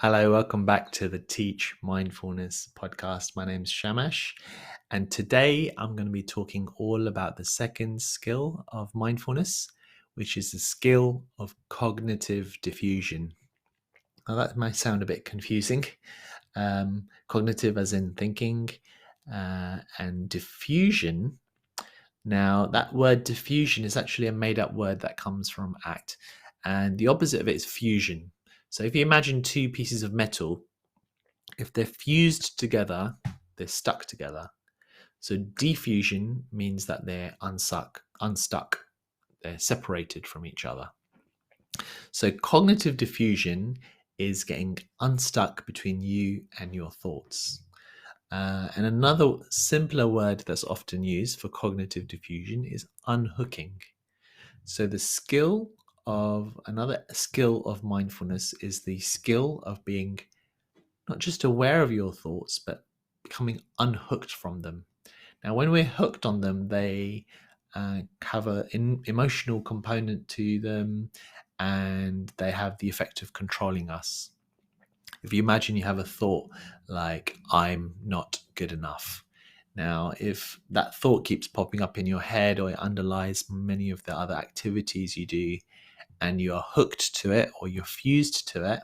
Hello, welcome back to the Teach Mindfulness podcast. My name is Shamash, and today I'm going to be talking all about the second skill of mindfulness, which is the skill of cognitive diffusion. Now, that might sound a bit confusing. Cognitive as in thinking, and diffusion. Now, that word diffusion is actually a made up word that comes from act, and the opposite of it is fusion. So, if you imagine two pieces of metal, if they're fused together, they're stuck together. So defusion means that they're unstuck, they're separated from each other. So cognitive diffusion is getting unstuck between you and your thoughts. And another simpler word that's often used for cognitive diffusion is unhooking. So another skill of mindfulness is the skill of being not just aware of your thoughts, but becoming unhooked from them. Now, when we're hooked on them, they have an emotional component to them, and they have the effect of controlling us. If you imagine you have a thought like, I'm not good enough. Now, if that thought keeps popping up in your head or it underlies many of the other activities you do, and you're hooked to it or you're fused to it,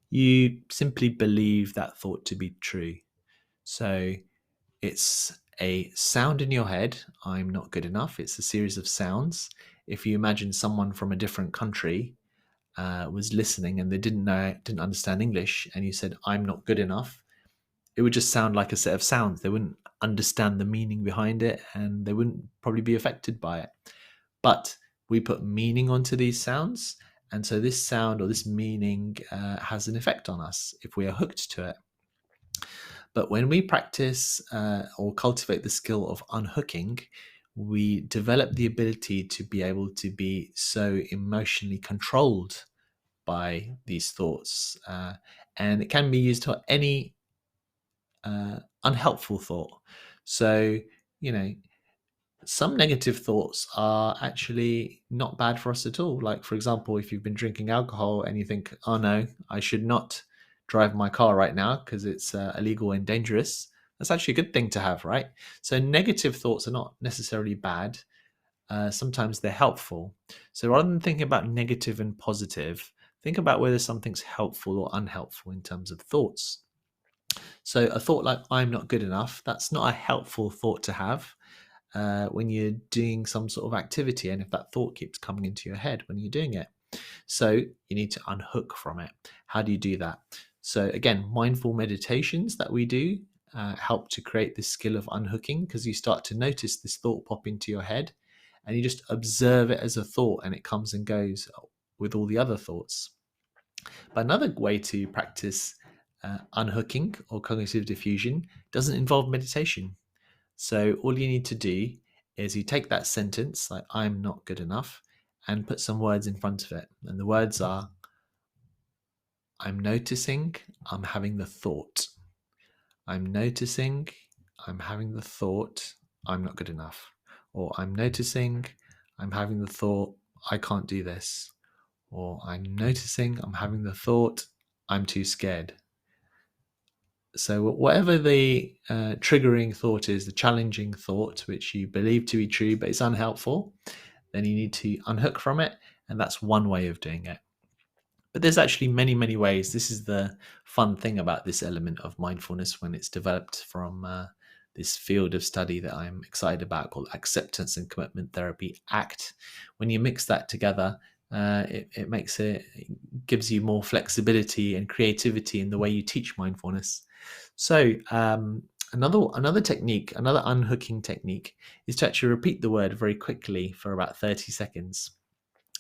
you simply believe that thought to be true. So it's a sound in your head, I'm not good enough. It's a series of sounds. If you imagine someone from a different country was listening and they didn't understand English, and you said, I'm not good enough, it would just sound like a set of sounds. They wouldn't understand the meaning behind it, and they wouldn't probably be affected by it. But we put meaning onto these sounds, and so this sound or this meaning has an effect on us if we are hooked to it. But when we practice or cultivate the skill of unhooking, we develop the ability to be able to be so emotionally controlled by these thoughts. And it can be used for any unhelpful thought. So, some negative thoughts are actually not bad for us at all. Like, for example, if you've been drinking alcohol and you think, oh no, I should not drive my car right now because it's illegal and dangerous, that's actually a good thing to have, right? So, negative thoughts are not necessarily bad. Sometimes they're helpful. So, rather than thinking about negative and positive, think about whether something's helpful or unhelpful in terms of thoughts. So, a thought like, I'm not good enough, that's not a helpful thought to have when you're doing some sort of activity, and if that thought keeps coming into your head when you're doing it. So you need to unhook from it. How do you do that? So again, mindful meditations that we do help to create this skill of unhooking, because you start to notice this thought pop into your head and you just observe it as a thought, and it comes and goes with all the other thoughts. But another way to practice unhooking or cognitive diffusion doesn't involve meditation. So all you need to do is you take that sentence, like, I'm not good enough, and put some words in front of it. And the words are, I'm noticing I'm having the thought. I'm noticing I'm having the thought I'm not good enough. Or I'm noticing I'm having the thought I can't do this. Or I'm noticing I'm having the thought I'm too scared. So whatever the triggering thought is, the challenging thought, which you believe to be true, but it's unhelpful, then you need to unhook from it. And that's one way of doing it. But there's actually many, many ways. This is the fun thing about this element of mindfulness when it's developed from this field of study that I'm excited about, called acceptance and commitment therapy, ACT. When you mix that together, it gives you more flexibility and creativity in the way you teach mindfulness. So another technique, another unhooking technique, is to actually repeat the word very quickly for about 30 seconds.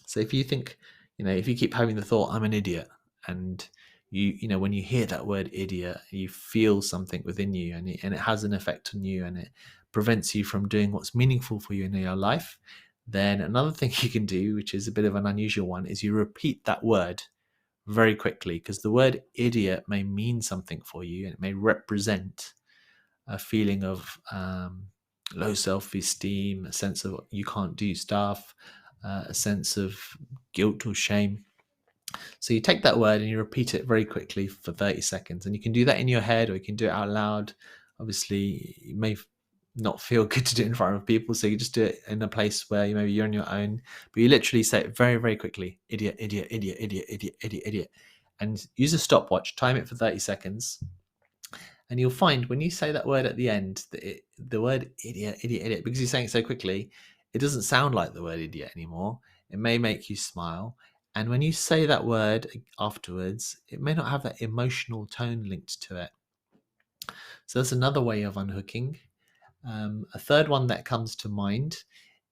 So if you think, if you keep having the thought, I'm an idiot, and when you hear that word idiot, you feel something within you, and it has an effect on you, and it prevents you from doing what's meaningful for you in your life, then another thing you can do, which is a bit of an unusual one, is you repeat that word very quickly, because the word idiot may mean something for you, and it may represent a feeling of low self-esteem, a sense of you can't do stuff, a sense of guilt or shame. So you take that word and you repeat it very quickly for 30 seconds. And you can do that in your head or you can do it out loud. Obviously, you may not feel good to do it in front of people. So you just do it in a place where maybe you're on your own. But you literally say it very, very quickly. Idiot, idiot, idiot, idiot, idiot, idiot, idiot. And use a stopwatch, time it for 30 seconds. And you'll find when you say that word at the end, the word idiot, idiot, idiot, because you're saying it so quickly, it doesn't sound like the word idiot anymore. It may make you smile. And when you say that word afterwards, it may not have that emotional tone linked to it. So that's another way of unhooking. A third one that comes to mind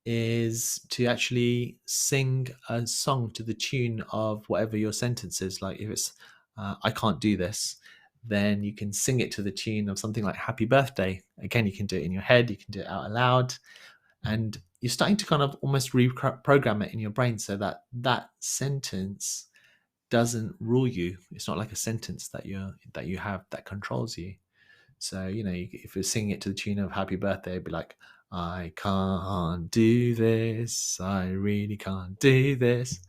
is to actually sing a song to the tune of whatever your sentence is. Like if it's I can't do this, then you can sing it to the tune of something like happy birthday. Again, you can do it in your head, you can do it out loud, and you're starting to kind of almost reprogram it in your brain so that that sentence doesn't rule you. It's not like a sentence that you have that controls you. So, if you're singing it to the tune of happy birthday, it'd be like, I can't do this. I really can't do this.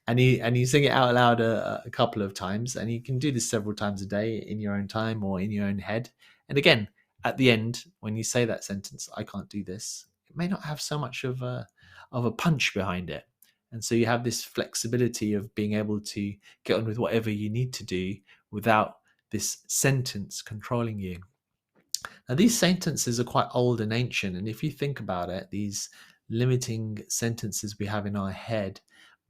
And you sing it out loud a couple of times. And you can do this several times a day in your own time or in your own head. And again, at the end, when you say that sentence, I can't do this, it may not have so much of a punch behind it. And so you have this flexibility of being able to get on with whatever you need to do without this sentence controlling you. Now, these sentences are quite old and ancient, and if you think about it, these limiting sentences we have in our head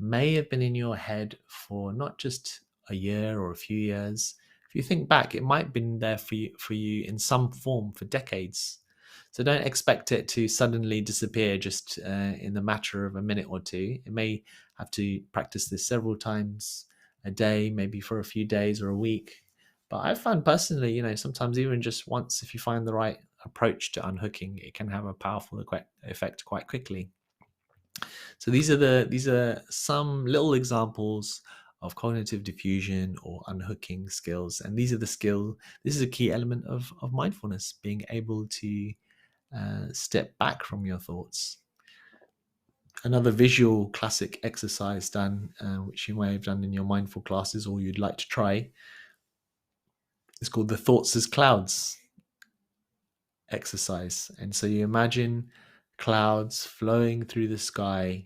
may have been in your head for not just a year or a few years. If you think back, it might have been there for you in some form for decades. So don't expect it to suddenly disappear just in the matter of a minute or two. It may have to practice this several times a day, maybe for a few days or a week. But I've found personally, sometimes even just once, if you find the right approach to unhooking, it can have a powerful effect quite quickly. So these are some little examples of cognitive diffusion or unhooking skills, and these are the skill. This is a key element of mindfulness, being able to step back from your thoughts. Another visual classic exercise done, which you may have done in your mindful classes or you'd like to try, is called the thoughts as clouds exercise. And so you imagine clouds flowing through the sky,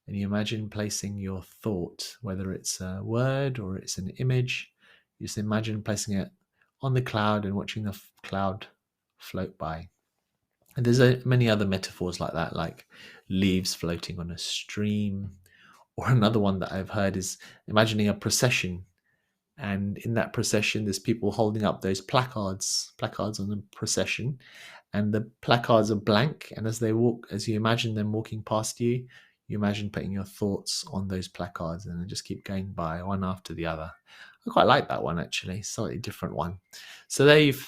and you imagine placing your thought, whether it's a word or it's an image, you just imagine placing it on the cloud and watching the cloud float by. And there's many other metaphors like that, like leaves floating on a stream. Or another one that I've heard is imagining a procession, and in that procession there's people holding up those placards on the procession, and the placards are blank, and as you imagine them walking past you, you imagine putting your thoughts on those placards and then just keep going by one after the other. I quite like that one, actually, slightly different one. So there you've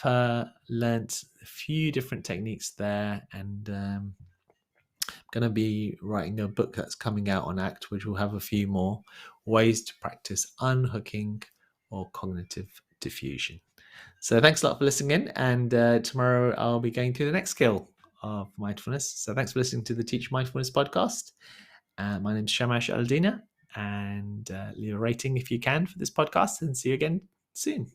learnt a few different techniques there, and going to be writing a book that's coming out on ACT, which will have a few more ways to practice unhooking or cognitive diffusion. So thanks a lot for listening in, and tomorrow I'll be going through the next skill of mindfulness. So thanks for listening to the Teach Mindfulness podcast. My name is Shamash Aldina, and leave a rating if you can for this podcast, and see you again soon.